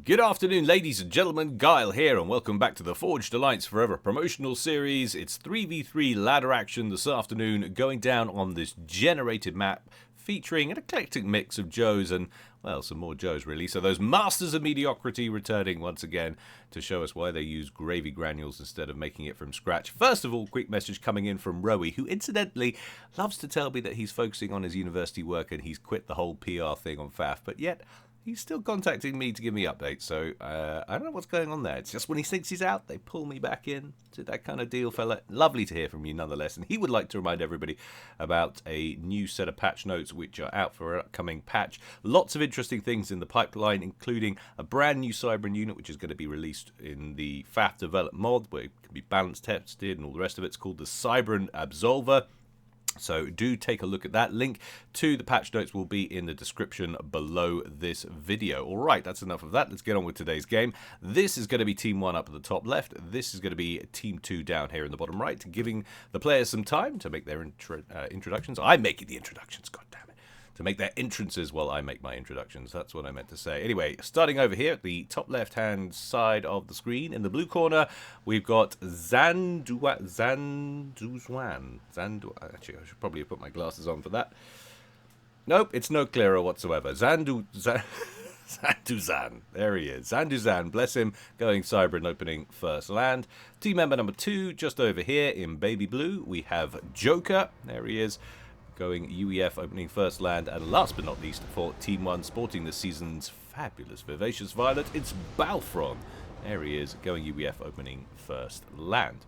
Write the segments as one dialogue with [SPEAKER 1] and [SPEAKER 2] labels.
[SPEAKER 1] Good afternoon, ladies and gentlemen. Guile here, and welcome back to the Forged Alliance Forever promotional series. It's 3v3 ladder action this afternoon, going down on this generated map, featuring an eclectic mix of Joes and, well, some more Joes really. So those masters of mediocrity returning once again to show us why they use gravy granules instead of making it from scratch. First of all, quick message coming in from Rowie, who incidentally loves to tell me that he's focusing on his university work and he's quit the whole PR thing on FAF, but yet he's still contacting me to give me updates, so I don't know what's going on there. It's just when he thinks he's out, they pull me back in. Is it that kind of deal, fella? Lovely to hear from you nonetheless. And he would like to remind everybody about a new set of patch notes which are out for an upcoming patch. Lots of interesting things in the pipeline, including a brand new Cybran unit which is going to be released in the FAF developed mod, where it can be balance tested and all the rest of it. It's called the Cybran Absolver. So do take a look at that. Link to the patch notes will be in the description below this video. All right, that's enough of that. Let's get on with today's game. This is going to be Team 1 up at the top left. This is going to be Team 2 down here in the bottom right, giving the players some time to make their introductions. I'm making the introductions, god damn it. To make their entrances while I make my introductions. That's what I meant to say. Anyway, starting over here at the top left-hand side of the screen, in the blue corner, we've got Zanduzwan. Actually, I should probably have put my glasses on for that. Nope, it's no clearer whatsoever. Zanduzan. There he is. Zanduzan, bless him, going Cybran, opening first land. Team member number 2, just over here in baby blue, we have Joker. There he is, going UEF, opening first land. And last but not least, for Team 1, sporting this season's fabulous Vivacious Violet, it's Balfron. There he is, going UEF, opening first land.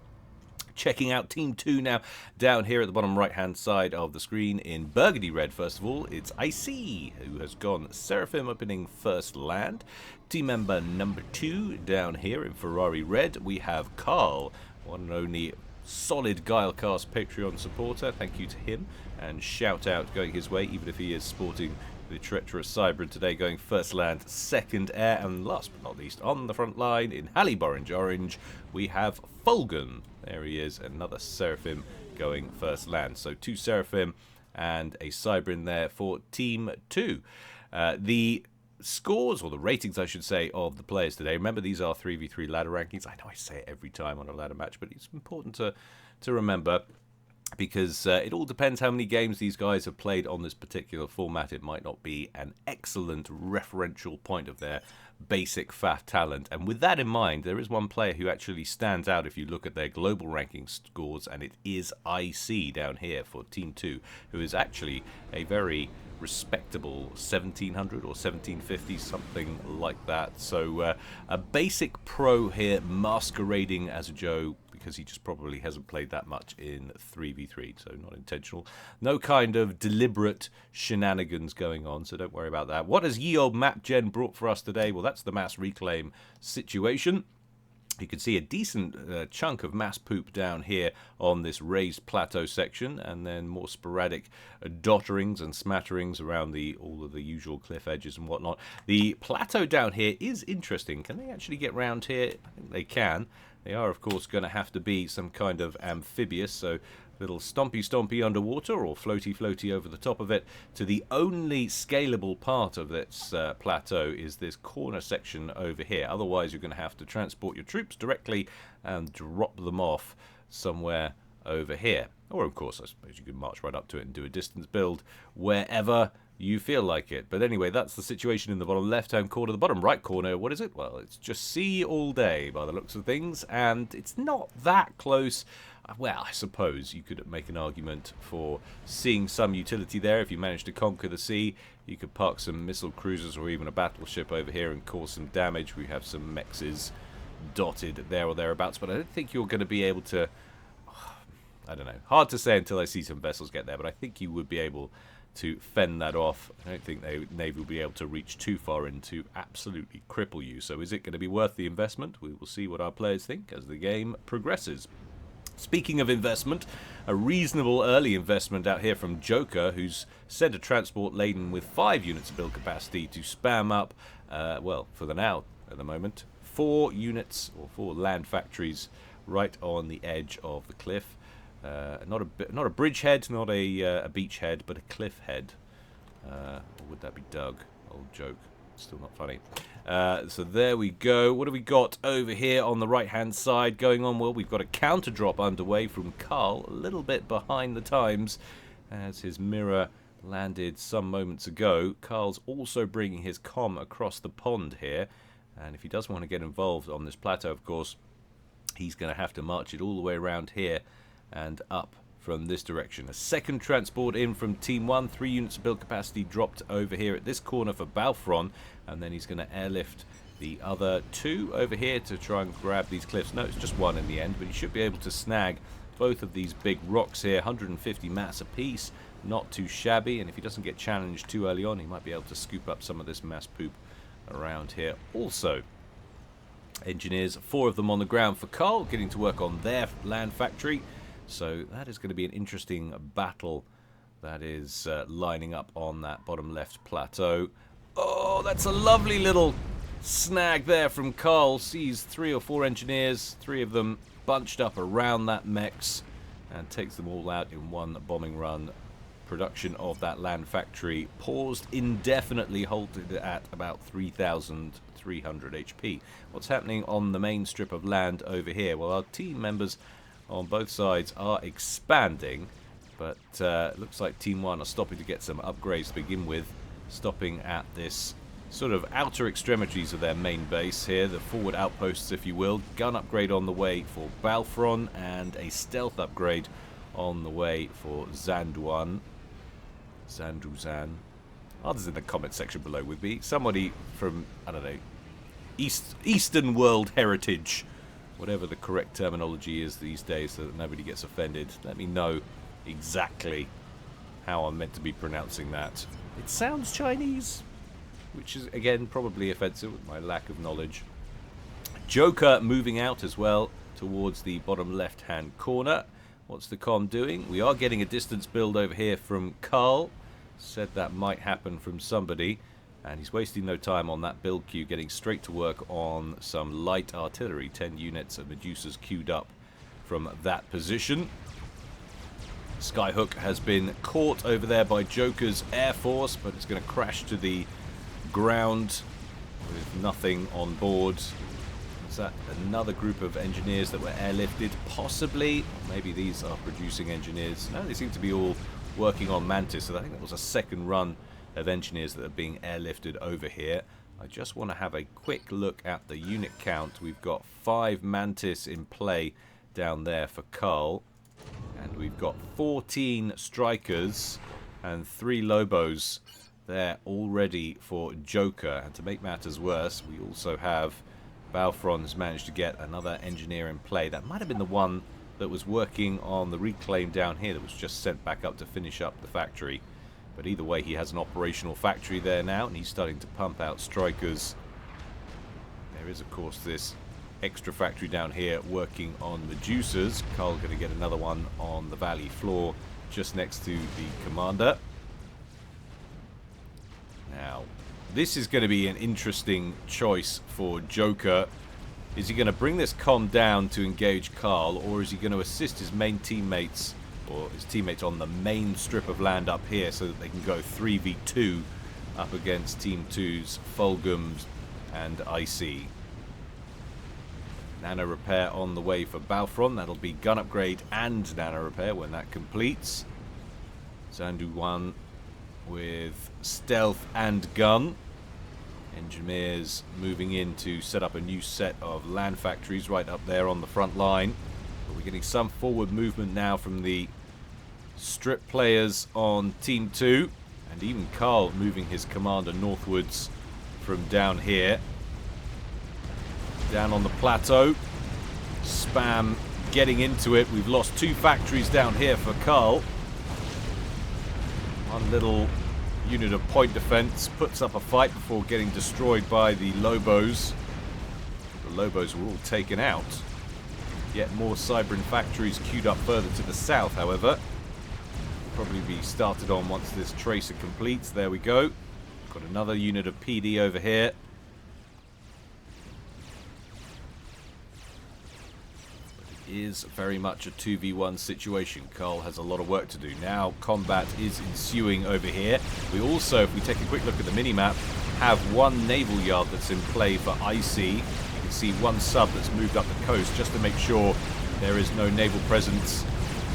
[SPEAKER 1] Checking out Team 2 now, down here at the bottom right-hand side of the screen in burgundy red. First of all, it's IC, who has gone Seraphim, opening first land. Team member number 2, down here in Ferrari red, we have Carl, one and only solid Guilecast Patreon supporter. Thank you to him, and shout out going his way, even if he is sporting the treacherous Cybran today, going first land, second air. And last but not least, on the front line in Hallyborange orange, we have Fulgun. There he is, another Seraphim going first land. So 2 Seraphim and a Cybran there for Team 2. The scores, or the ratings I should say, of the players today. Remember, these are 3v3 ladder rankings. I know I say it every time on a ladder match, but it's important to remember, because it all depends how many games these guys have played on this particular format. It might not be an excellent referential point of their basic FAF talent. And with that in mind, there is one player who actually stands out if you look at their global ranking scores, and it is IC down here for Team 2, who is actually a very respectable 1700 or 1750, something like that. So a basic pro here, masquerading as a Joe, because he just probably hasn't played that much in 3v3, so not intentional. No kind of deliberate shenanigans going on, so don't worry about that. What has ye old Mapgen brought for us today? Well, that's the mass reclaim situation. You can see a decent chunk of mass poop down here on this raised plateau section, and then more sporadic dotterings and smatterings around all of the usual cliff edges and whatnot. The plateau down here is interesting. Can they actually get round here? I think they can. They are, of course, going to have to be some kind of amphibious, so little stompy underwater or floaty over the top of it. To the only scalable part of this plateau is this corner section over here. Otherwise, you're going to have to transport your troops directly and drop them off somewhere over here. Or, of course, I suppose you can march right up to it and do a distance build wherever you feel like it. But anyway, that's the situation in the bottom left-hand corner. The bottom right corner, what is it? Well, it's just sea all day by the looks of things, and it's not that close. Well, I suppose you could make an argument for seeing some utility there. If you manage to conquer the sea, you could park some missile cruisers or even a battleship over here and cause some damage. We have some mexes dotted there or thereabouts, but I don't think you're going to be able to... I don't know. Hard to say until I see some vessels get there, but I think you would be able to fend that off. I don't think the Navy will be able to reach too far in to absolutely cripple you. So is it going to be worth the investment? We will see what our players think as the game progresses. Speaking of investment, a reasonable early investment out here from Joker, who's sent a transport laden with 5 units of build capacity to spam up, well, for the now, at the moment, 4 units or 4 land factories right on the edge of the cliff. Not a bridge head, not a beach head, but a cliff head. Or would that be Doug? Old joke. Still not funny. So there we go. What have we got over here on the right-hand side going on? Well, we've got a counter drop underway from Carl, a little bit behind the times as his mirror landed some moments ago. Carl's also bringing his comm across the pond here, and if he does want to get involved on this plateau, of course, he's going to have to march it all the way around here and up from this direction. A second transport in from Team 1. 3 units of build capacity dropped over here at this corner for Balfron, and then he's going to airlift the other 2 over here to try and grab these cliffs. No, it's just 1 in the end, but he should be able to snag both of these big rocks here. 150 mass apiece, not too shabby, and if he doesn't get challenged too early on, he might be able to scoop up some of this mass poop around here also. Engineers, 4 of them on the ground for Carl, getting to work on their land factory. So that is going to be an interesting battle that is lining up on that bottom left plateau. Oh, that's a lovely little snag there from Carl. Sees 3 or 4 engineers, 3 of them bunched up around that mechs, and takes them all out in one bombing run. Production of that land factory paused indefinitely, halted at about 3,300 HP. What's happening on the main strip of land over here? Well, our team members on both sides are expanding, but looks like Team 1 are stopping to get some upgrades to begin with, stopping at this sort of outer extremities of their main base here, the forward outposts, if you will. Gun upgrade on the way for Balfron, and a stealth upgrade on the way for Zanduzan. Others in the comment section below would be somebody from, I don't know, Eastern World Heritage, whatever the correct terminology is these days so that nobody gets offended. Let me know exactly how I'm meant to be pronouncing that. It sounds Chinese, which is, again, probably offensive with my lack of knowledge. Joker moving out as well towards the bottom left-hand corner. What's the comm doing? We are getting a distance build over here from Carl. Said that might happen from somebody. And he's wasting no time on that build queue, getting straight to work on some light artillery. 10 units of Medusas queued up from that position. Skyhook has been caught over there by Joker's Air Force, but it's going to crash to the ground with nothing on board. Is that another group of engineers that were airlifted? Possibly. Maybe these are producing engineers. No, they seem to be all working on Mantis, so I think that was a second run of engineers that are being airlifted over here. I just want to have a quick look at the unit count. We've got 5 Mantis in play down there for Carl, and we've got 14 Strikers and 3 Lobos there already for Joker. And to make matters worse, we also have Balfron's managed to get another engineer in play. That might have been the one that was working on the reclaim down here that was just sent back up to finish up the factory. But either way, he has an operational factory there now, and he's starting to pump out Strikers. There is, of course, this extra factory down here working on Medusas. Carl going to get another one on the valley floor just next to the commander. Now, this is going to be an interesting choice for Joker. Is he going to bring this comm down to engage Carl, or is he going to assist his main teammates, or his teammates on the main strip of land up here, so that they can go 3v2 up against Team 2's Fulgums and Icy? Nano repair on the way for Balfron. That'll be gun upgrade and nano repair when that completes. Zanduzan with stealth and gun. Engineers moving in to set up a new set of land factories right up there on the front line. But we're getting some forward movement now from the strip players on Team 2. And even Carl moving his commander northwards from down here. Down on the plateau. Spam getting into it. We've lost 2 factories down here for Carl. One little unit of point defense puts up a fight before getting destroyed by the Lobos. The Lobos were all taken out. Yet more Cybran factories queued up further to the south, however. Probably be started on once this tracer completes. There we go. Got another unit of PD over here. Is very much a 2v1 situation. Carl has a lot of work to do. Now combat is ensuing over here. We also, if we take a quick look at the minimap, have one naval yard that's in play for IC. You can see one sub that's moved up the coast just to make sure there is no naval presence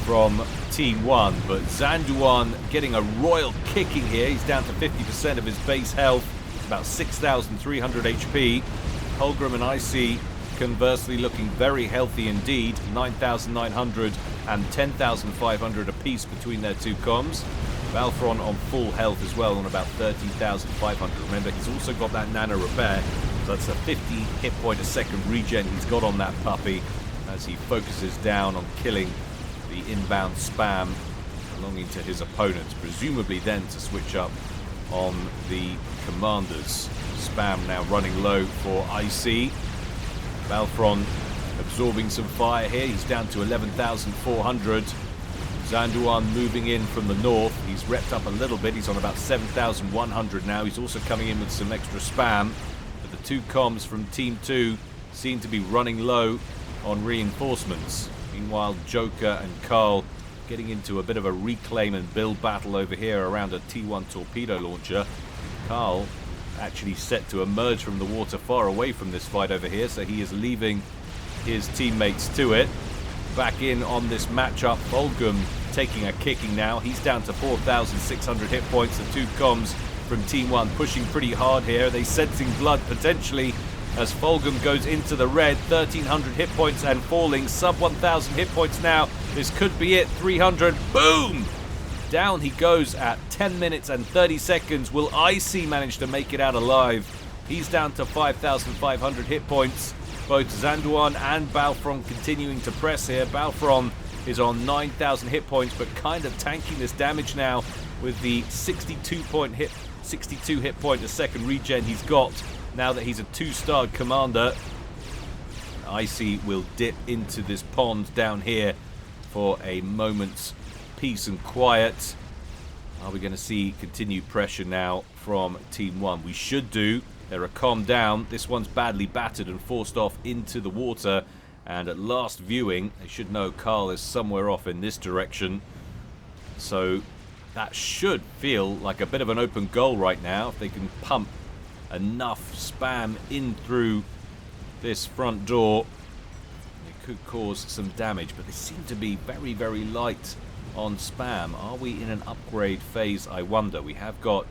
[SPEAKER 1] from Team 1. But Zanduan getting a royal kicking here. He's down to 50% of his base health, about 6,300 HP. Holgram and IC conversely looking very healthy indeed, 9,900 and 10,500 apiece between their two comms. Balfron on full health as well, on about 13,500. Remember, he's also got that nano repair, so that's a 50 hit point a second regen he's got on that puppy as he focuses down on killing the inbound spam belonging to his opponents, presumably then to switch up on the commanders. Spam now running low for IC. Balfron absorbing some fire here. He's down to 11,400. Zanduan moving in from the north. He's repped up a little bit. He's on about 7,100 now. He's also coming in with some extra spam. But the two comms from Team 2 seem to be running low on reinforcements. Meanwhile, Joker and Carl getting into a bit of a reclaim and build battle over here around a T1 torpedo launcher. Carl actually set to emerge from the water far away from this fight over here, so he is leaving his teammates to it. Back in on this matchup, Volgum taking a kicking now. He's down to 4,600 hit points. The two comms from Team 1 pushing pretty hard here. They sensing blood potentially as Volgum goes into the red. 1,300 hit points and falling. Sub 1,000 hit points now. This could be it. 300. Boom! Down he goes at 10 minutes and 30 seconds. Will IC manage to make it out alive? He's down to 5,500 hit points. Both Zanduan and Balfron continuing to press here. Balfron is on 9,000 hit points, but kind of tanking this damage now with the 62 hit point a second regen he's got now that he's a 2-star commander. IC will dip into this pond down here for a moment's peace and quiet. Are we going to see continued pressure now from Team 1? We should do. They're a calm down. This one's badly battered and forced off into the water. And at last viewing, they should know Carl is somewhere off in this direction. So that should feel like a bit of an open goal right now. If they can pump enough spam in through this front door, it could cause some damage. But they seem to be very, very light on spam. Are we in an upgrade phase, I wonder? We have got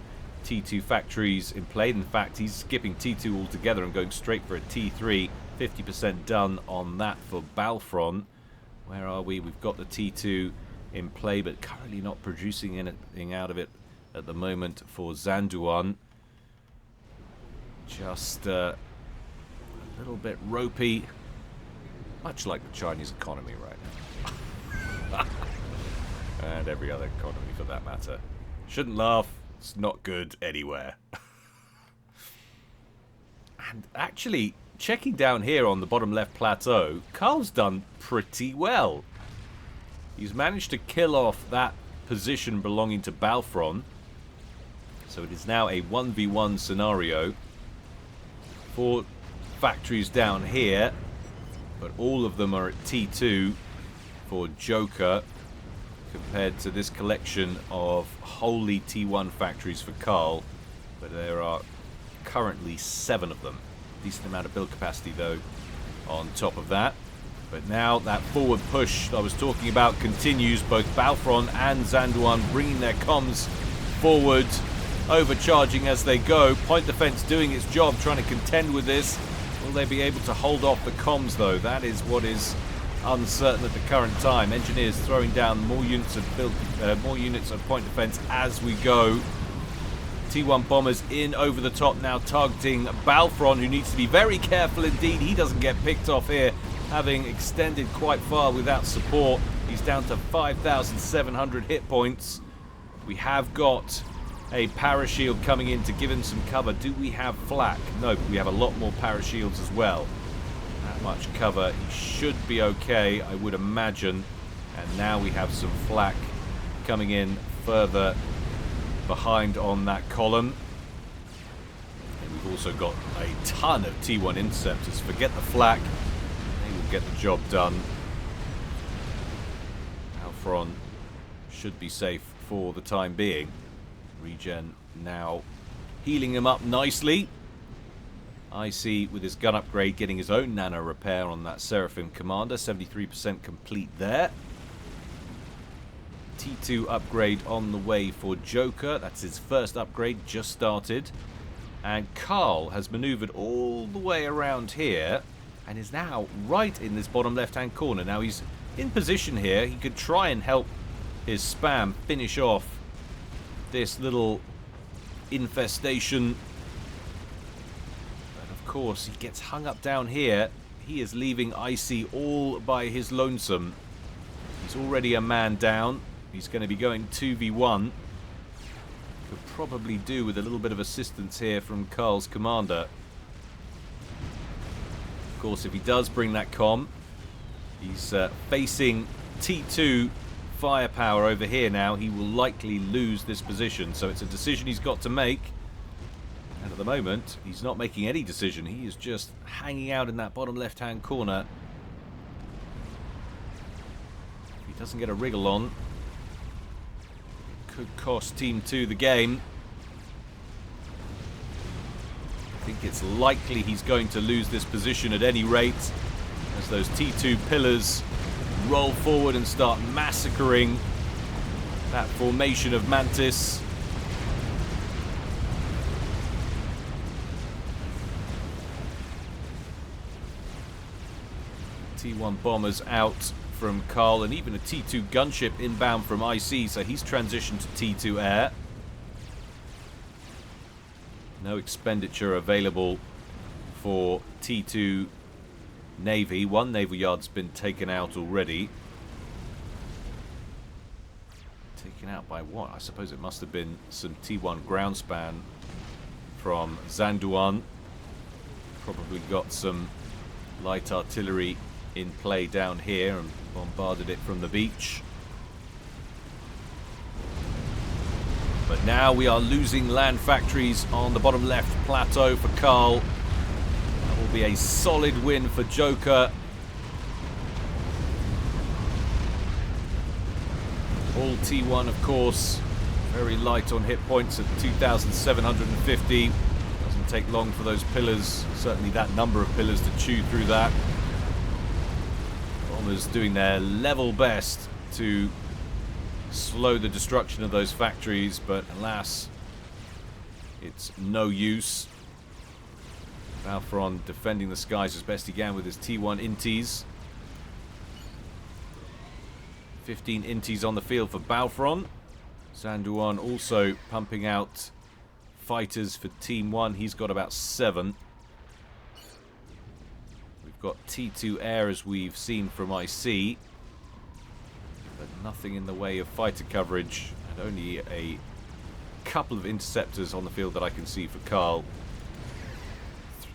[SPEAKER 1] T2 factories in play. In fact, he's skipping T2 altogether and going straight for a T3. 50% done on that for Balfron. Where are we? We've got the T2 in play, but currently not producing anything out of it at the moment for Zanduan. Just a little bit ropey, much like the Chinese economy right now. And every other economy for that matter. Shouldn't laugh. It's not good anywhere. And actually, checking down here on the bottom left plateau, Carl's done pretty well. He's managed to kill off that position belonging to Balfron. So it is now a 1v1 scenario. 4 factories down here, but all of them are at T2 for Joker, compared to this collection of wholly T1 factories for Carl. But there are currently 7 of them. Decent amount of build capacity though on top of that. But now that forward push I was talking about continues. Both Balfron and Zanduan bringing their comms forward, overcharging as they go. Point defense doing its job, trying to contend with this. Will they be able to hold off the comms though? That is what is uncertain at the current time. Engineers throwing down more units of point defense as we go. T1 bombers in over the top now, targeting Balfron, who needs to be very careful indeed. He doesn't get picked off here, having extended quite far without support. He's down to 5,700 hit points. We have got a parashield coming in to give him some cover. Do we have flak? No, but we have a lot more parashields as well. That much cover, he should be okay, I would imagine. And now we have some flak coming in further behind on that column. And we've also got a ton of T1 interceptors. Forget the flak, they will get the job done. Balfron should be safe for the time being. Regen now healing him up nicely. IC with his gun upgrade getting his own nano repair on that Seraphim Commander. 73% complete there. T2 upgrade on the way for Joker. That's his first upgrade, just started. And Carl has maneuvered all the way around here and is now right in this bottom left-hand corner. Now he's in position here. He could try and help his spam finish off this little infestation. But of course, he gets hung up down here. He is leaving IC all by his lonesome. He's already a man down. He's going to be going 2v1. Could probably do with a little bit of assistance here from Carl's commander. Of course, if he does bring that comm, he's facing T2 firepower over here now. He will likely lose this position, so it's a decision he's got to make. And at the moment, he's not making any decision. He is just hanging out in that bottom left-hand corner. If he doesn't get a wriggle on, could cost Team 2 the game. I think it's likely he's going to lose this position at any rate, as those T2 pillars roll forward and start massacring that formation of Mantis. T1 bombers out from Carl, and even a T2 gunship inbound from IC, so he's transitioned to T2 air. No expenditure available for T2 Navy. One naval yard's been taken out already. Taken out by what? I suppose it must have been some T1 ground span from Zanduan. Probably got some light artillery in play down here and bombarded it from the beach. But now we are losing land factories on the bottom left plateau for Carl. That will be a solid win for Joker. All T1, of course, very light on hit points at 2,750. Doesn't take long for those pillars, certainly that number of pillars, to chew through that. Bombers doing their level best to slow the destruction of those factories, but alas, it's no use. Balfron defending the skies as best he can with his T1 inties. 15 inties on the field for Balfron. Zanduan also pumping out fighters for Team 1. He's got about 7. We've got T2 air, as we've seen from IC. But nothing in the way of fighter coverage, and only a couple of interceptors on the field that I can see for Carl.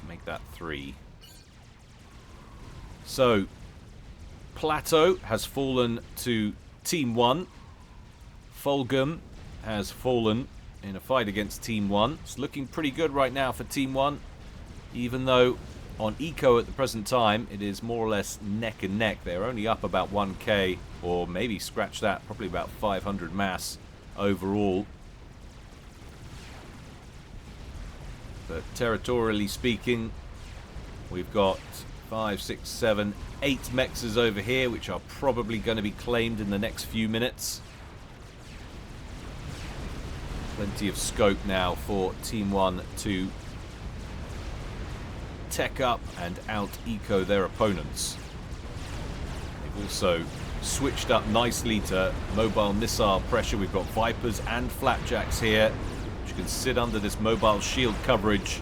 [SPEAKER 1] Make that 3. So, Plateau has fallen to Team 1. Fulgham has fallen in a fight against Team 1. It's looking pretty good right now for Team 1, even though on Eco at the present time it is more or less neck and neck. They're only up about 1k, or maybe scratch that, probably about 500 mass overall. But territorially speaking, we've got 5, 6, 7, 8 mexes over here, which are probably going to be claimed in the next few minutes. Plenty of scope now for Team 1 to tech up and out-eco their opponents. They've also switched up nicely to mobile missile pressure. We've got Vipers and Flapjacks here, which can sit under this mobile shield coverage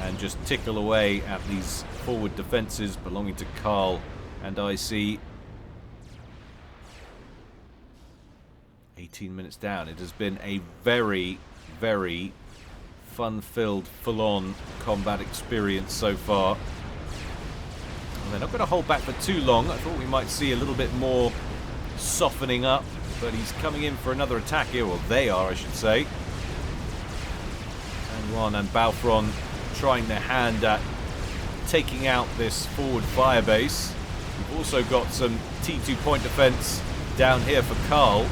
[SPEAKER 1] and just tickle away at these forward defenses belonging to Carl and IC. 18 minutes down. It has been a very, very fun-filled, full-on combat experience so far. And they're not going to hold back for too long. I thought we might see a little bit more softening up, but he's coming in for another attack here, or they are, I should say. Juan and Balfron trying their hand at taking out this forward fire base. We've also got some T2 point defense down here for Carl.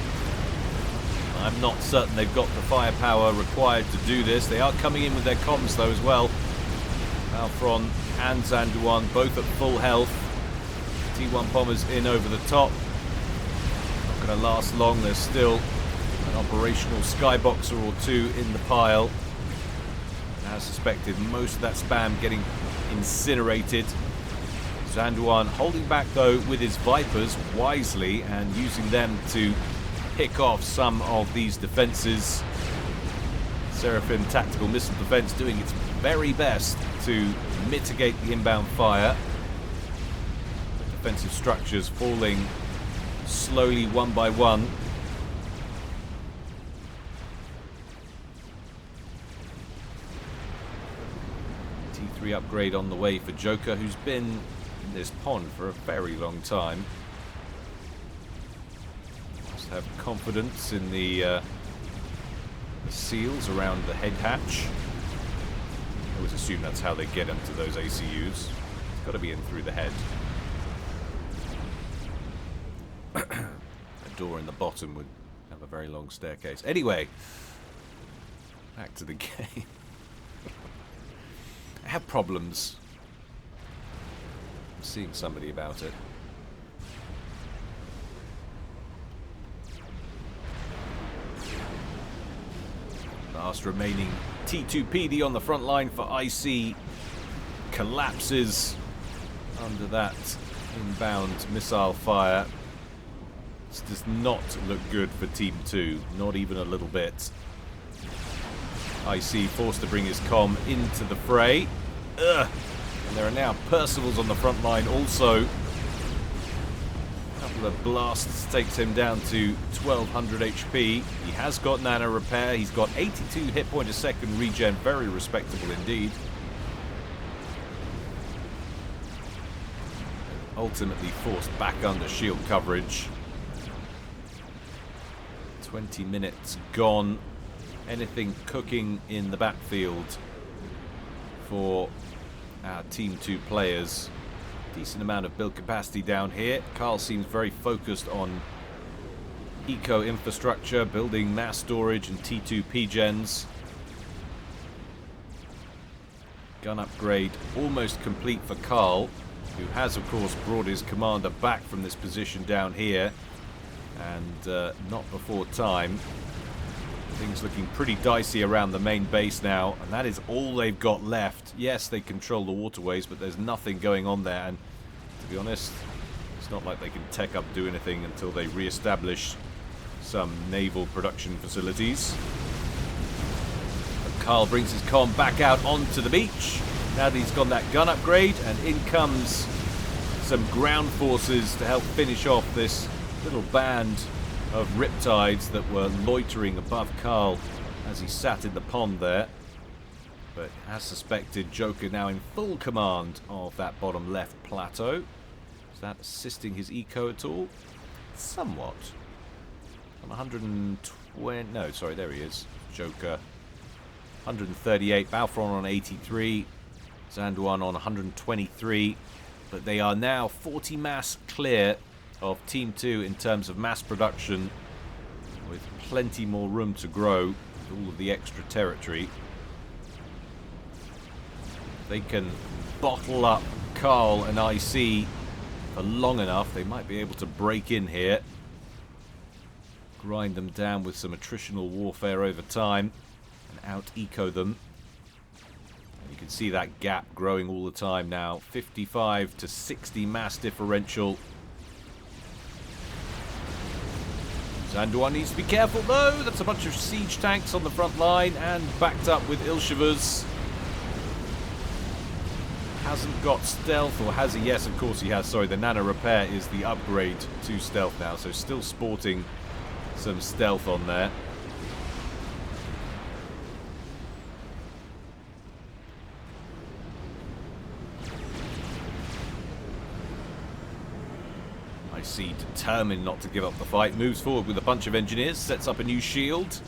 [SPEAKER 1] I'm not certain they've got the firepower required to do this. They are coming in with their comms though as well. Alfron and Zanduan both at full health. T1 bombers in over the top. Not going to last long. There's still an operational skyboxer or two in the pile. As suspected, most of that spam getting incinerated. Zanduan holding back though with his Vipers wisely and using them to pick off some of these defenses. Seraphim Tactical Missile Defense doing its very best to mitigate the inbound fire. The defensive structures falling slowly one by one. T3 upgrade on the way for Joker, who's been in this pond for a very long time. Must have confidence in the seals around the head hatch. I always assume that's how they get into those ACUs. It's got to be in through the head. A door in the bottom would have a very long staircase. Anyway, back to the game. I have problems. I'm seeing somebody about it. Last remaining T2PD on the front line for IC collapses under that inbound missile fire. This does not look good for Team 2, not even a little bit. IC forced to bring his comm into the fray. Ugh. And there are now Percivals on the front line also. A couple of blasts takes him down to 1200 HP. He has got nano repair. He's got 82 hit point a second regen. Very respectable indeed. Ultimately forced back under shield coverage. 20 minutes gone. Anything cooking in the backfield for our Team 2 players. Decent amount of build capacity down here. Carl seems very focused on eco infrastructure, building mass storage and T2 P-gens. Gun upgrade almost complete for Carl, who has of course brought his commander back from this position down here, and not before time. Things looking pretty dicey around the main base now, and that is all they've got left. Yes, they control the waterways, but there's nothing going on there, and to be honest, it's not like they can tech up, do anything until they re-establish some naval production facilities. But Carl brings his comm back out onto the beach, now that he's got that gun upgrade, and in comes some ground forces to help finish off this little band of riptides that were loitering above Carl as he sat in the pond there. But as suspected, Joker now in full command of that bottom left plateau. Is that assisting his eco at all? Somewhat. On 120... No, sorry, there he is. Joker. 138. Balfron on 83. Zanduan on 123. But they are now 40 mass clear of Team 2 in terms of mass production, with plenty more room to grow with all of the extra territory. They can bottle up Carl and IC for long enough, they might be able to break in here, grind them down with some attritional warfare over time, and out-eco them. And you can see that gap growing all the time now. 55 to 60 mass differential. Zanduan needs to be careful though. That's a bunch of siege tanks on the front line and backed up with Ilshavers. Hasn't got stealth, or has he? Yes, of course he has. Sorry, the nano repair is the upgrade to stealth now, so still sporting some stealth on there. IC determined not to give up the fight, moves forward with a bunch of engineers, sets up a new shield,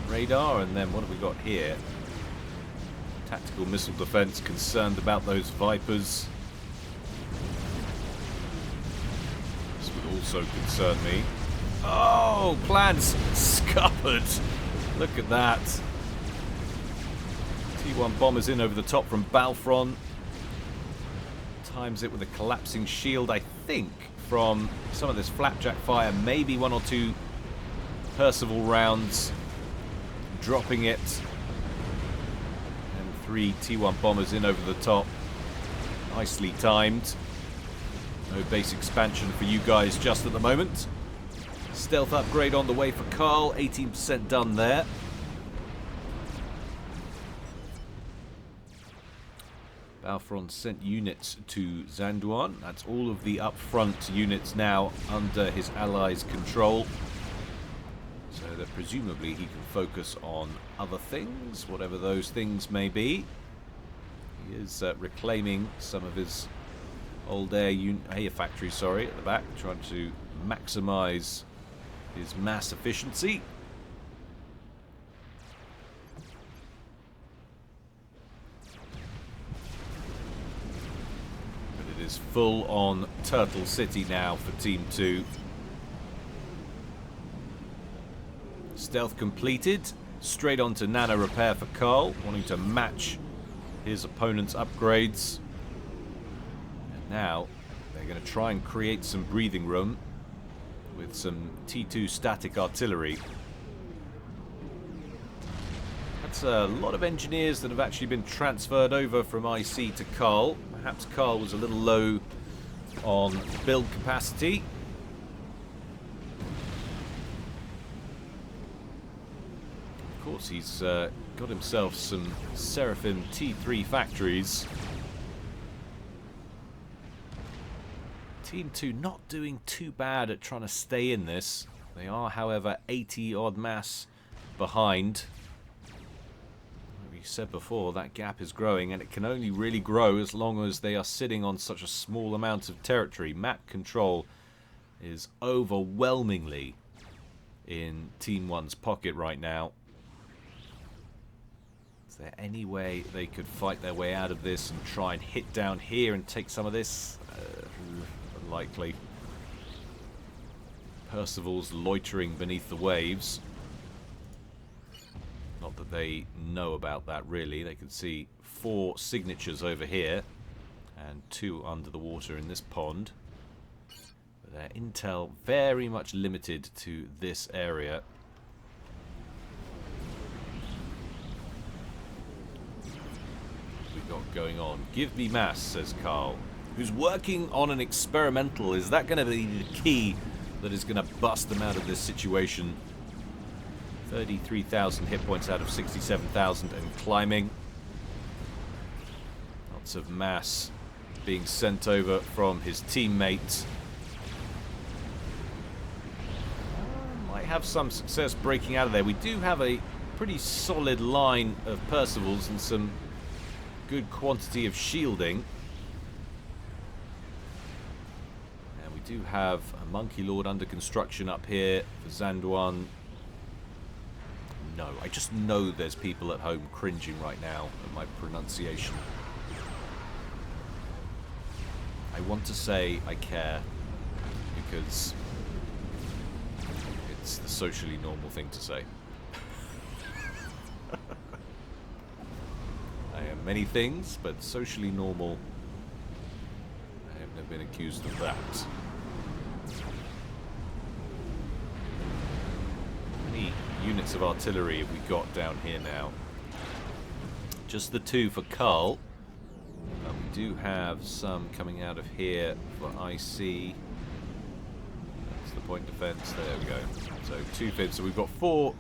[SPEAKER 1] radar, and then what have we got here? Tactical missile defense, concerned about those Vipers. This would also concern me. Oh, plans scuppered. Look at that. T1 bombers in over the top from Balfron. Times it with a collapsing shield, I think, from some of this flapjack fire. Maybe one or two Percival rounds. Dropping it. And 3 T1 bombers in over the top. Nicely timed. No base expansion for you guys just at the moment. Stealth upgrade on the way for Carl. 18% done there. Balfron sent units to Zanduan. That's all of the upfront units now under his allies' control. So that presumably he can focus on other things, whatever those things may be. He is reclaiming some of his old air factory, at the back, trying to maximize his mass efficiency. But it is full on Turtle City now for Team 2. Stealth completed. Straight on to nano repair for Carl, wanting to match his opponent's upgrades. And now they're going to try and create some breathing room with some T2 static artillery. That's a lot of engineers that have actually been transferred over from IC to Carl. Perhaps Carl was a little low on build capacity. Of course, he's got himself some Seraphim T3 factories. Team 2 not doing too bad at trying to stay in this. They are, however, 80 odd mass behind. Like we said before, that gap is growing, and it can only really grow as long as they are sitting on such a small amount of territory. Map control is overwhelmingly in Team 1's pocket right now. Is there any way they could fight their way out of this and try and hit down here and take some of this? Unlikely. Percival's loitering beneath the waves. Not that they know about that, really. They can see 4 signatures over here and 2 under the water in this pond. But their intel very much limited to this area. We've got going on. Give me mass, says Carl, who's working on an experimental. Is that going to be the key that is going to bust them out of this situation? 33,000 hit points out of 67,000 and climbing. Lots of mass being sent over from his teammates. Might have some success breaking out of there. We do have a pretty solid line of Percivals and some good quantity of shielding. And we do have a Monkey Lord under construction up here for Zanduan. No, I just know there's people at home cringing right now at my pronunciation. I want to say I care because it's the socially normal thing to say. I am many things, but socially normal, I have never been accused of that. How many units of artillery have we got down here now? Just the 2 for Carl. We do have some coming out of here for IC. That's the point defense. There we go. So 2 fibs. So we've got 4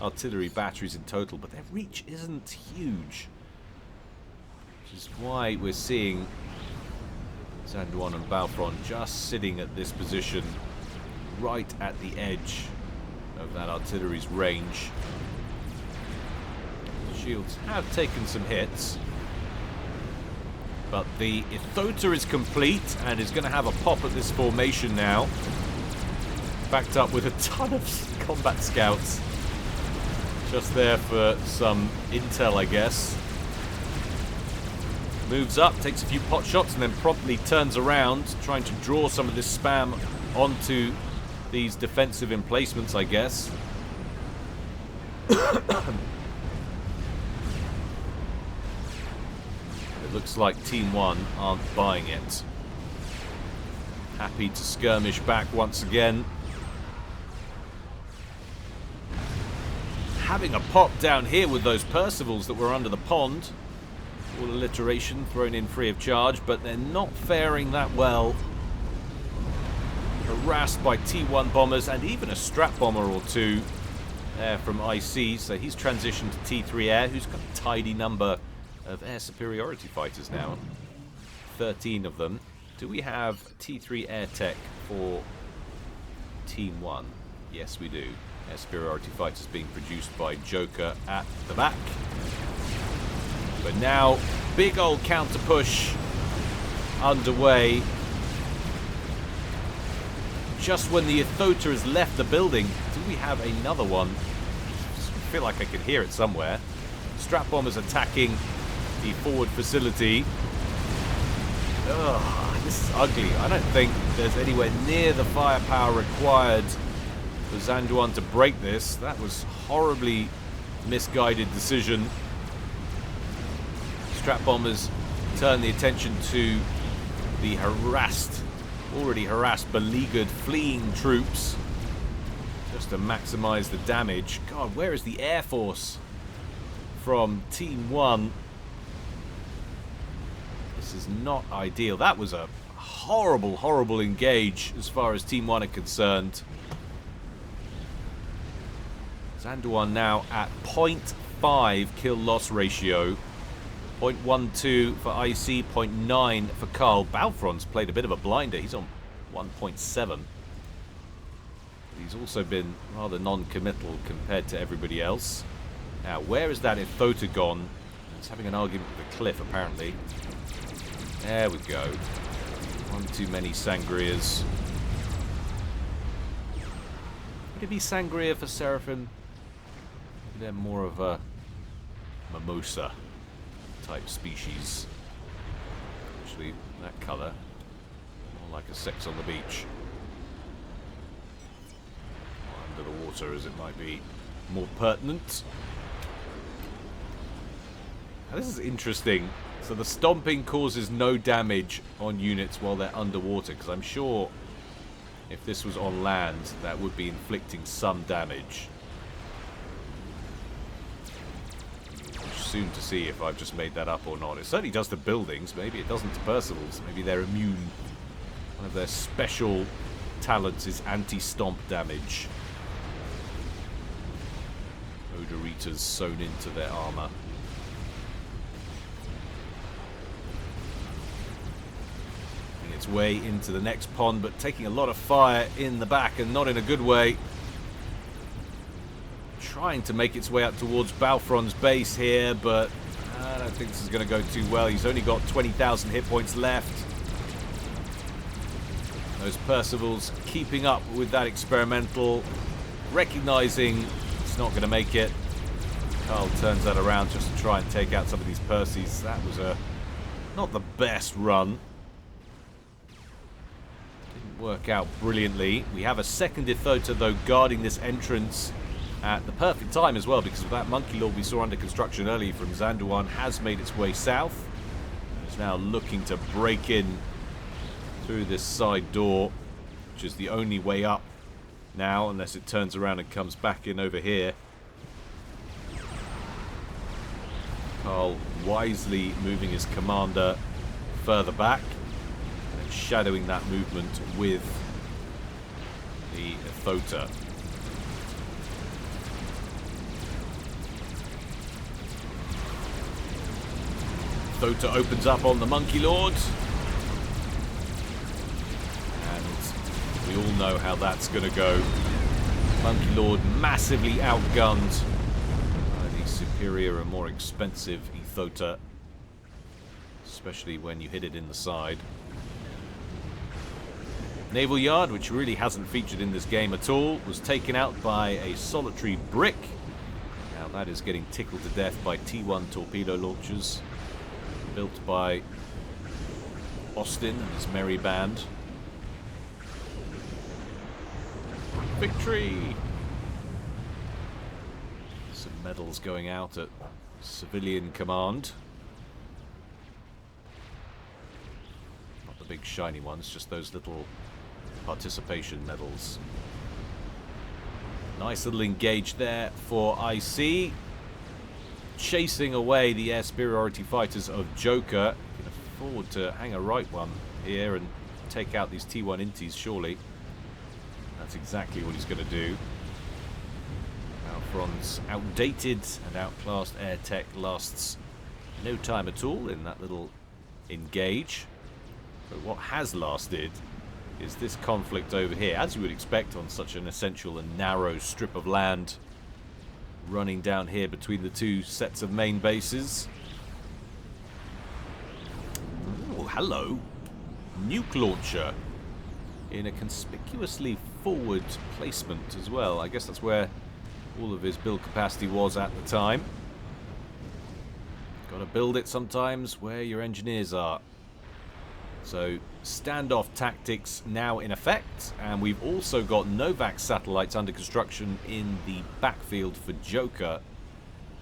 [SPEAKER 1] artillery batteries in total, but their reach isn't huge. Which is why we're seeing Zanduan and Balfron just sitting at this position right at the edge of that artillery's range. The shields have taken some hits, but the Ithota is complete and is going to have a pop at this formation now. Backed up with a ton of combat scouts. Just there for some intel, I guess. Moves up, takes a few pot shots, and then promptly turns around, trying to draw some of this spam onto these defensive emplacements, I guess. It looks like Team 1 aren't buying it. Happy to skirmish back once again. Having a pop down here with those Percivals that were under the pond. All alliteration thrown in free of charge, but they're not faring that well. Harassed by T1 bombers and even a strap bomber or two there from IC. So he's transitioned to T3 Air, who's got a tidy number of air superiority fighters now. 13 of them. Do we have T3 Air Tech for Team 1? Yes, we do. Air superiority fighters being produced by Joker at the back. But now, big old counter push underway. Just when the Ithota has left the building, do we have another one? I feel like I can hear it somewhere. Strap bombers attacking the forward facility. Ugh, this is ugly. I don't think there's anywhere near the firepower required for Zanduan to break this. That was horribly misguided decision. Strap bombers turn the attention to the already harassed, beleaguered, fleeing troops, just to maximize the damage. God, where is the Air Force from Team 1? This is not ideal. That was a horrible, horrible engage as far as Team 1 are concerned. Zanduan now at 0.5 kill-loss ratio. 0.12 for IC, 0.9 for Carl. Balfron's played a bit of a blinder. He's on 1.7. He's also been rather non-committal compared to everybody else. Now, where is that Ithota gone? He's having an argument with the cliff, apparently. There we go. One too many Sangrias. Would it be Sangria for Seraphim? Maybe they're more of a mimosa type species. Actually, that colour, more like a sex on the beach. Or under the water, as it might be more pertinent. Now, this is interesting. So the stomping causes no damage on units while they're underwater, because I'm sure if this was on land, that would be inflicting some damage. Soon to see if I've just made that up or not. It certainly does to buildings. Maybe it doesn't to Percivals. Maybe they're immune. One of their special talents is anti-stomp damage. Odoritas sewn into their armor. Making its way into the next pond, but taking a lot of fire in the back and not in a good way. Trying to make its way up towards Balfron's base here, but I don't think this is going to go too well. He's only got 20,000 hit points left. Those Percivals keeping up with that experimental, recognizing it's not going to make it. Carl turns that around just to try and take out some of these Percies. That was not the best run. Didn't work out brilliantly. We have a second Ithota, though, guarding this entrance at the perfect time as well, because of that Monkey Lord we saw under construction earlier from Zanduan has made its way south. It's now looking to break in through this side door, which is the only way up now, unless it turns around and comes back in over here. Carl wisely moving his commander further back and shadowing that movement with the Ithota. Ithota opens up on the Monkey Lord. And we all know how that's going to go. Monkey Lord massively outgunned by the superior and more expensive Ithota. Especially when you hit it in the side. Naval Yard, which really hasn't featured in this game at all, was taken out by a solitary brick. Now that is getting tickled to death by T1 torpedo launchers. Built by Austin and his merry band. victory! Some medals going out at civilian command. Not the big shiny ones, just those little participation medals. Nice little engage there for IC. Chasing away the air superiority fighters of Joker. Can afford to hang a right one here and take out these T1 Inties, surely. That's exactly what he's going to do. Balfron's outdated and outclassed air tech lasts no time at all in that little engage. But what has lasted is this conflict over here, as you would expect on such an essential and narrow strip of land, running down here between the two sets of main bases. Oh, hello. Nuke launcher in a conspicuously forward placement as well. I guess that's where all of his build capacity was at the time. Got to build it sometimes where your engineers are. So standoff tactics now in effect, and we've also got Novak satellites under construction in the backfield for Joker.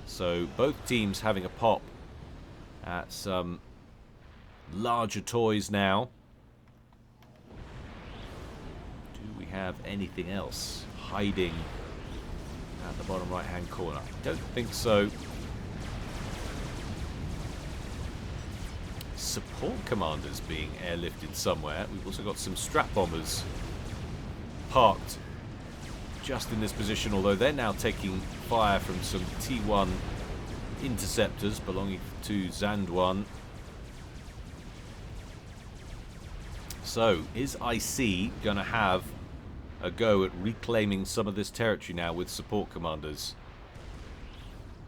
[SPEAKER 1] So both teams having a pop at some larger toys now. Do we have anything else hiding at the bottom right hand corner? I don't think so. Support commanders being airlifted somewhere. We've also got some strap bombers parked just in this position, although they're now taking fire from some T1 interceptors belonging to Zand1. So, is IC going to have a go at reclaiming some of this territory now with support commanders?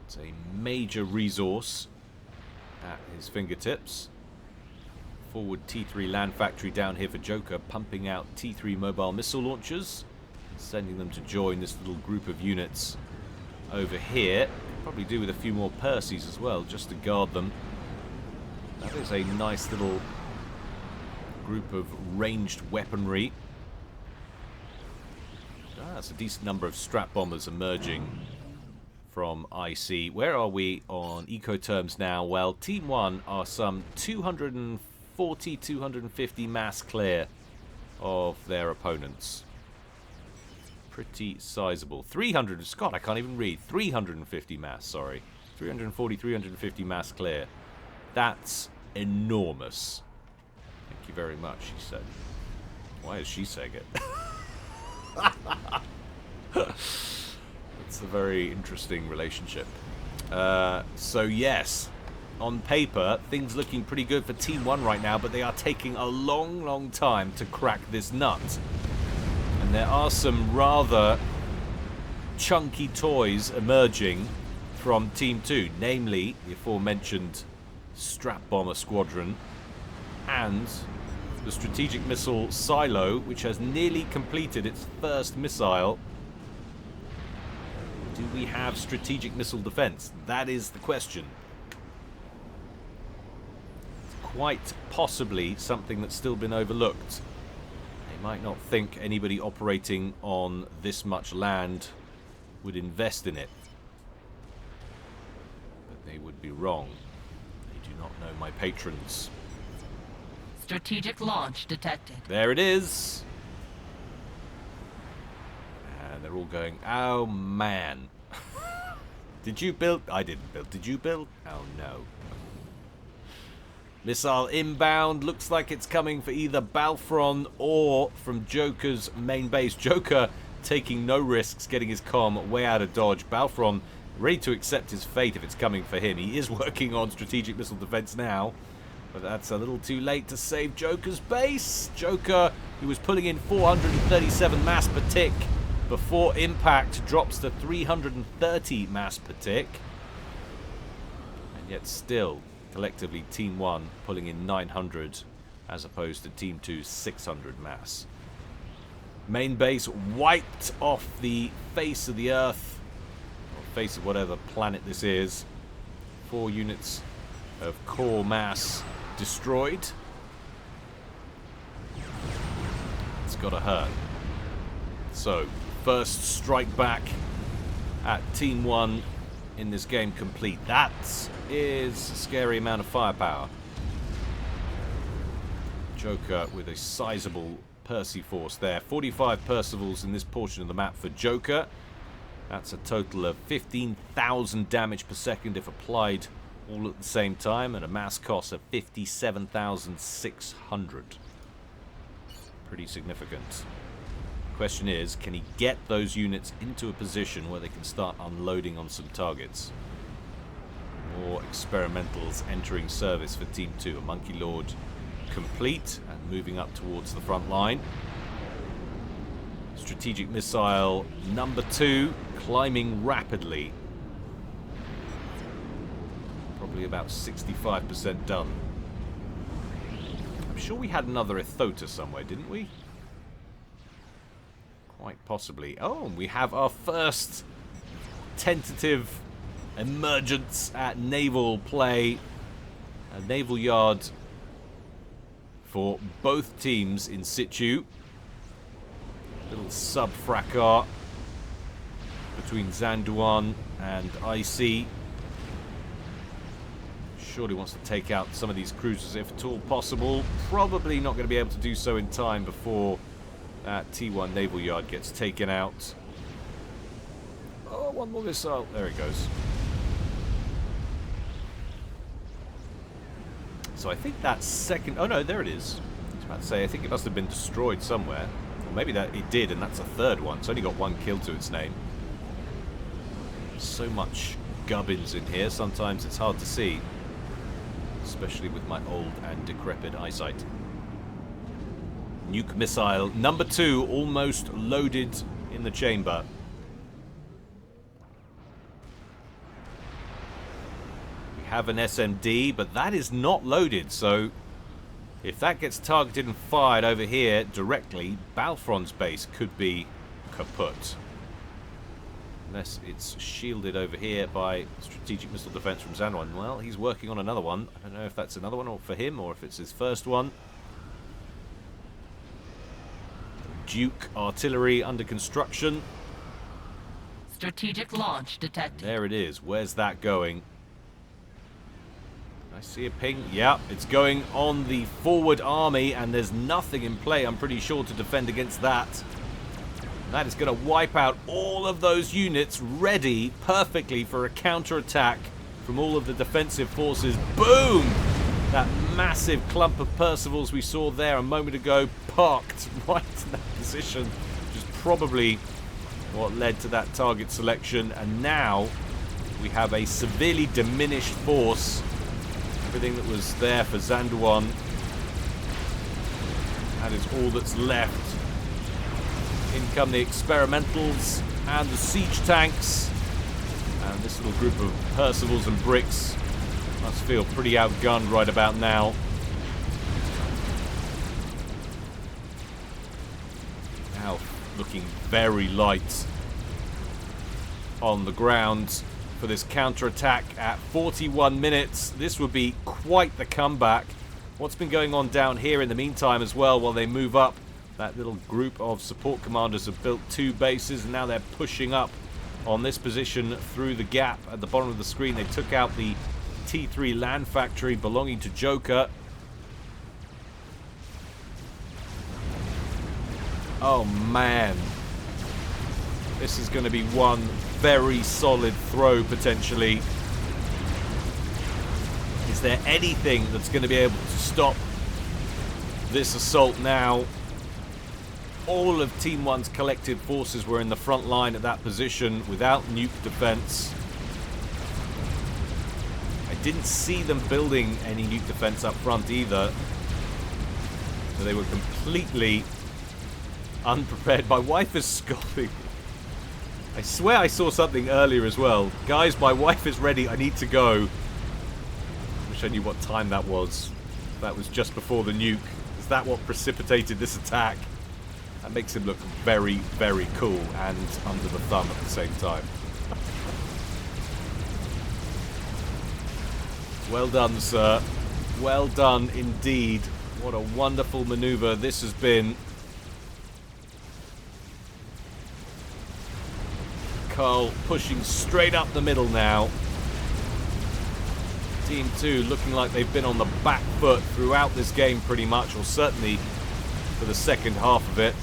[SPEAKER 1] It's a major resource at his fingertips. Forward T3 land factory down here for Joker, pumping out T3 mobile missile launchers, sending them to join this little group of units over here. Probably do with a few more Perseus as well, just to guard them. That is a nice little group of ranged weaponry. That's a decent number of strap bombers emerging from IC. Where are we on eco terms now? Well, Team 1 are some 240, 250 mass clear of their opponents. Pretty sizable. 300, Scott, I can't even read. 350 mass, sorry. 340, 350 mass clear. That's enormous. Thank you very much, she said. Why is she saying it? It's a very interesting relationship. So yes, on paper, things looking pretty good for Team 1 right now, but they are taking a long, long time to crack this nut. And there are some rather chunky toys emerging from Team 2, namely the aforementioned Strap Bomber Squadron and the Strategic Missile Silo, which has nearly completed its first missile. Do we have strategic missile defense? That is the question. Quite possibly something that's still been overlooked. They might not think anybody operating on this much land would invest in it. But they would be wrong. They do not know my patrons.
[SPEAKER 2] Strategic launch detected.
[SPEAKER 1] There it is. And they're all going, oh man. Did you build? I didn't build. Did you build? Oh no. Missile inbound. Looks like it's coming for either Balfron or from Joker's main base. Joker taking no risks, getting his comm way out of dodge. Balfron ready to accept his fate if it's coming for him. He is working on strategic missile defense now. But that's a little too late to save Joker's base. Joker, who was pulling in 437 mass per tick before impact, drops to 330 mass per tick. And yet still, collectively, Team 1 pulling in 900 as opposed to Team 2's 600 mass. Main base wiped off the face of the Earth, or face of whatever planet this is. 4 units of core mass destroyed. It's gotta hurt. So, first strike back at Team 1 in this game complete. That is a scary amount of firepower. Joker with a sizable Percy force there. 45 Percivals in this portion of the map for Joker. That's a total of 15,000 damage per second if applied all at the same time, and a mass cost of 57,600. Pretty significant. Question is, can he get those units into a position where they can start unloading on some targets? More experimentals entering service for Team 2. A Monkey Lord complete and moving up towards the front line. Strategic missile number 2 climbing rapidly. Probably about 65% done. I'm sure we had another Ethota somewhere, didn't we? Quite possibly. Oh, we have our first tentative emergence at naval play. A naval yard for both teams in situ. Little sub-fracas between Zanduan and IC. Surely wants to take out some of these cruisers if at all possible. Probably not going to be able to do so in time before that T1 naval yard gets taken out. Oh, one more missile. There it goes. So I think that second... Oh no, there it is. I was about to say, I think it must have been destroyed somewhere. Or maybe that it did, and that's a third one. It's only got one kill to its name. So much gubbins in here, sometimes it's hard to see. Especially with my old and decrepit eyesight. Nuke missile number 2 almost loaded in the chamber. We have an SMD, but that is not loaded, so if that gets targeted and fired over here directly, Balfron's base could be kaput. Unless it's shielded over here by strategic missile defense from Zanwan. Well, he's working on another one. I don't know if that's another one or for him or if it's his first one. Duke artillery under construction.
[SPEAKER 2] Strategic launch detected.
[SPEAKER 1] There it is. Where's that going? I see a ping. Yeah, it's going on the forward army, and there's nothing in play, I'm pretty sure, to defend against that. That is going to wipe out all of those units ready perfectly for a counter-attack from all of the defensive forces. Boom! That massive clump of Percivals we saw there a moment ago parked right in that position, which is probably what led to that target selection. And now we have a severely diminished force. Everything that was there for Zanduan, that is all that's left. In come the experimentals and the siege tanks. And this little group of Percivals and bricks must feel pretty outgunned right about now. Now looking very light on the ground for this counter-attack at 41 minutes. This would be quite the comeback. What's been going on down here in the meantime as well while they move up? That little group of support commanders have built 2 bases, and now they're pushing up on this position through the gap at the bottom of the screen. They took out the T3 land factory belonging to Joker. Oh man. This is going to be one very solid throw potentially. Is there anything that's going to be able to stop this assault now? All of Team 1's collected forces were in the front line at that position without nuke defense. I didn't see them building any nuke defense up front either. So they were completely unprepared. My wife is scoffing. I swear I saw something earlier as well. Guys, my wife is ready. I need to go. Wish I knew what time that was. That was just before the nuke. Is that what precipitated this attack? That makes him look very, very cool and under the thumb at the same time. Well done, sir. Well done indeed. What a wonderful maneuver this has been. Carl pushing straight up the middle now. Team 2 looking like they've been on the back foot throughout this game pretty much, or certainly for the second half of it,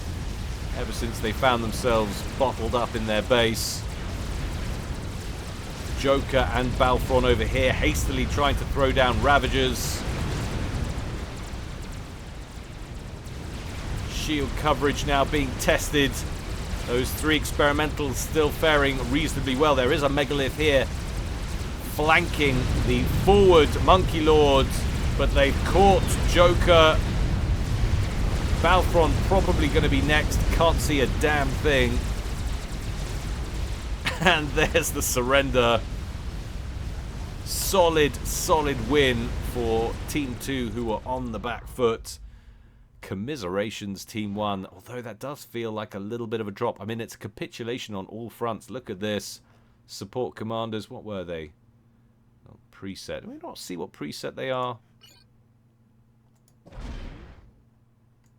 [SPEAKER 1] ever since they found themselves bottled up in their base. Joker and Balfron over here hastily trying to throw down Ravagers. Shield coverage now being tested. Those 3 experimentals still faring reasonably well. There is a megalith here flanking the forward Monkey Lords, but they've caught Joker. Balfron probably going to be next. Can't see a damn thing. And there's the surrender. Solid win for Team 2, who are on the back foot. Commiserations, Team 1. Although that does feel like a little bit of a drop. I mean, it's a capitulation on all fronts. Look at this. Support commanders, what were they? Oh, preset. Do we not see what preset they are?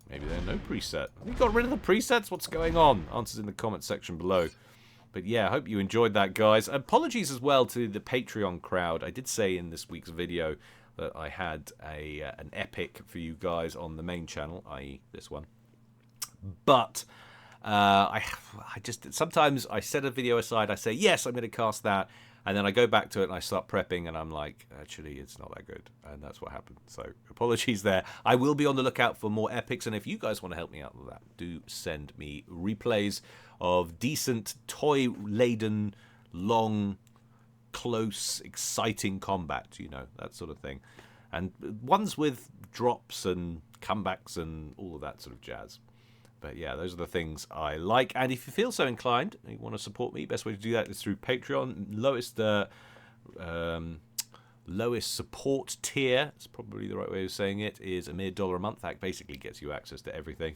[SPEAKER 1] Maybe they're no preset. Have you got rid of the presets? What's going on? Answers in the comment section below. But yeah, I hope you enjoyed that, guys. Apologies as well to the Patreon crowd. I did say in this week's video that I had an epic for you guys on the main channel, i.e. this one. But I just sometimes I set a video aside, I say, yes, I'm going to cast that, and then I go back to it and I start prepping and I'm like, actually, it's not that good. And that's what happened. So apologies there. I will be on the lookout for more epics, and if you guys want to help me out with that, do send me replays of decent, toy-laden, long, close, exciting combat, you know, that sort of thing. And ones with drops and comebacks and all of that sort of jazz. But yeah, those are the things I like. And if you feel so inclined and you want to support me, best way to do that is through Patreon. Lowest support tier, it's probably the right way of saying it, is a mere $1 a month. That basically gets you access to everything.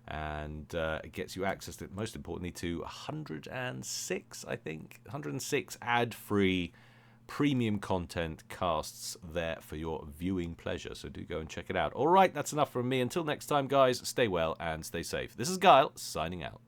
[SPEAKER 1] And it gets you access to, most importantly, to 106, I think, 106 ad-free premium content casts there for your viewing pleasure. So do go and check it out. All right, that's enough from me. Until next time, guys, stay well and stay safe. This is Guile, signing out.